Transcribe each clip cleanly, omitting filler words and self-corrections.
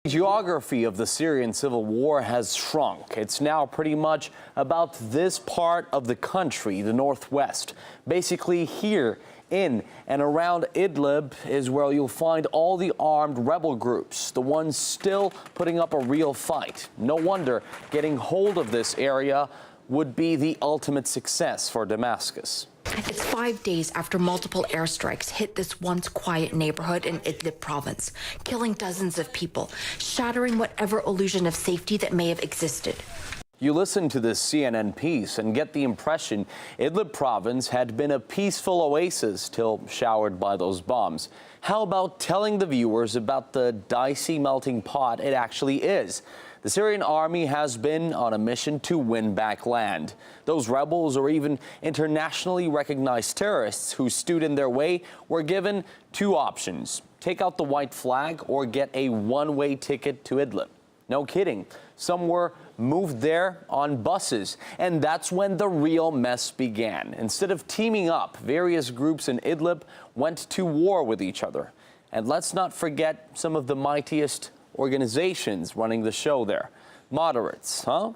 The geography of the Syrian civil war has shrunk. It's now pretty much about this part of the country, the northwest. Basically here in and around Idlib is where you'll find all the armed rebel groups, the ones still putting up a real fight. No wonder getting hold of this area would be the ultimate success for Damascus. It's 5 days after multiple airstrikes hit this once quiet neighborhood in Idlib province, killing dozens of people, shattering whatever illusion of safety that may have existed. You listen to this CNN piece and get the impression Idlib province had been a peaceful oasis till showered by those bombs. How about telling the viewers about the dicey melting pot it actually is? The Syrian army has been on a mission to win back land. Those rebels, or even internationally recognized terrorists who stood in their way, were given two options: take out the white flag or get a one-way ticket to Idlib. No kidding. Some were moved there on buses, and that's when the real mess began. Instead of teaming up, various groups in Idlib went to war with each other. And let's not forget some of the mightiest organizations running the show there. Moderates, huh?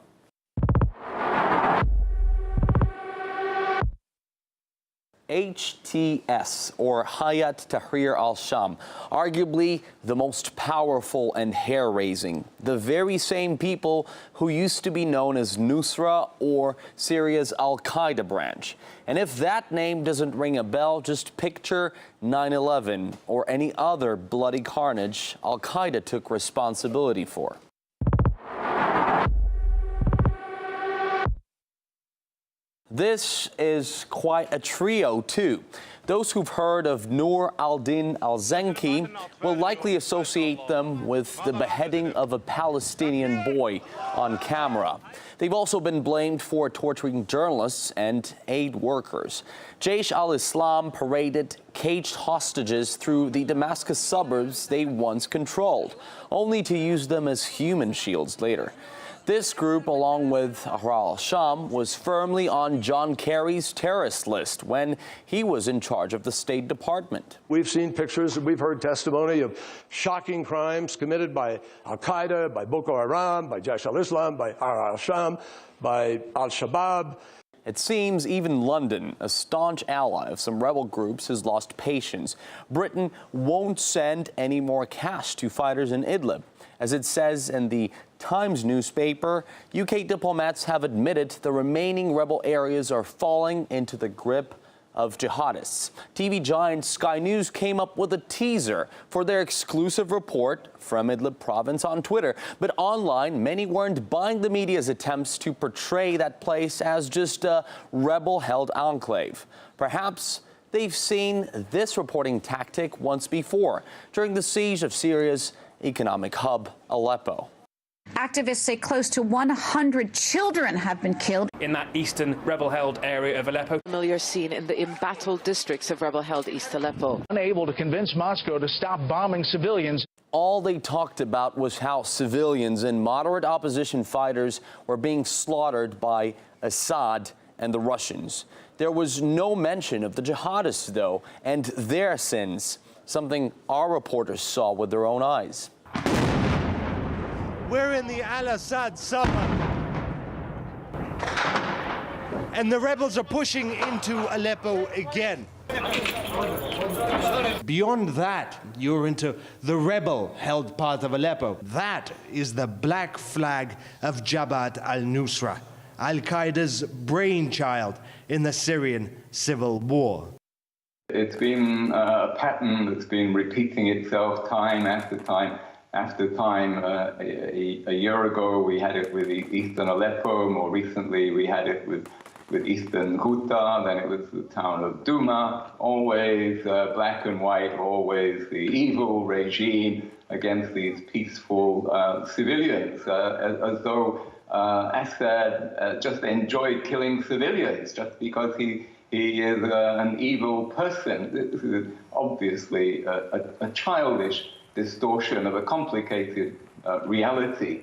HTS, or Hayat Tahrir al-Sham, arguably the most powerful and hair-raising. The very same people who used to be known as Nusra or Syria's al-Qaeda branch. And if that name doesn't ring a bell, just picture 9/11 or any other bloody carnage al-Qaeda took responsibility for. This is quite a trio, too. Those who've heard of Noor al-Din al-Zenki will likely associate them with the beheading of a Palestinian boy on camera. They've also been blamed for torturing journalists and aid workers. Jaish al-Islam paraded caged hostages through the Damascus suburbs they once controlled, only to use them as human shields later. This group, along with Ahrar al-Sham, was firmly on John Kerry's terrorist list when he was in charge of the State Department. We've seen pictures and we've heard testimony of shocking crimes committed by al-Qaeda, by Boko Haram, by Jaish al-Islam, by Ahrar al-Sham, by al-Shabaab. It seems even London, a staunch ally of some rebel groups, has lost patience. Britain won't send any more cash to fighters in Idlib. As it says in the Times newspaper, UK diplomats have admitted the remaining rebel areas are falling into the grip of jihadists. TV giant Sky News came up with a teaser for their exclusive report from Idlib province on Twitter. But online, many weren't buying the media's attempts to portray that place as just a rebel-held enclave. Perhaps they've seen this reporting tactic once before, during the siege of Syria's economic hub, Aleppo. Activists say close to 100 children have been killed in that eastern rebel-held area of Aleppo. Familiar scene in the embattled districts of rebel-held East Aleppo. Unable to convince Moscow to stop bombing civilians. All they talked about was how civilians and moderate opposition fighters were being slaughtered by Assad and the Russians. There was no mention of the jihadists, though, and their sins, something our reporters saw with their own eyes. We're in the Al-Assad suburb, and the rebels are pushing into Aleppo again. Beyond that, you're into the rebel-held part of Aleppo. That is the black flag of Jabhat al-Nusra, al-Qaeda's brainchild in the Syrian civil war. It's been a pattern that's been repeating itself time after time after time. A year ago, we had it with eastern Aleppo. More recently, we had it with eastern Ghouta. Then it was the town of Douma. Always black and white, always the evil regime against these peaceful civilians, as though Assad just enjoyed killing civilians just because he is an evil person. This is obviously a childish distortion of a complicated reality.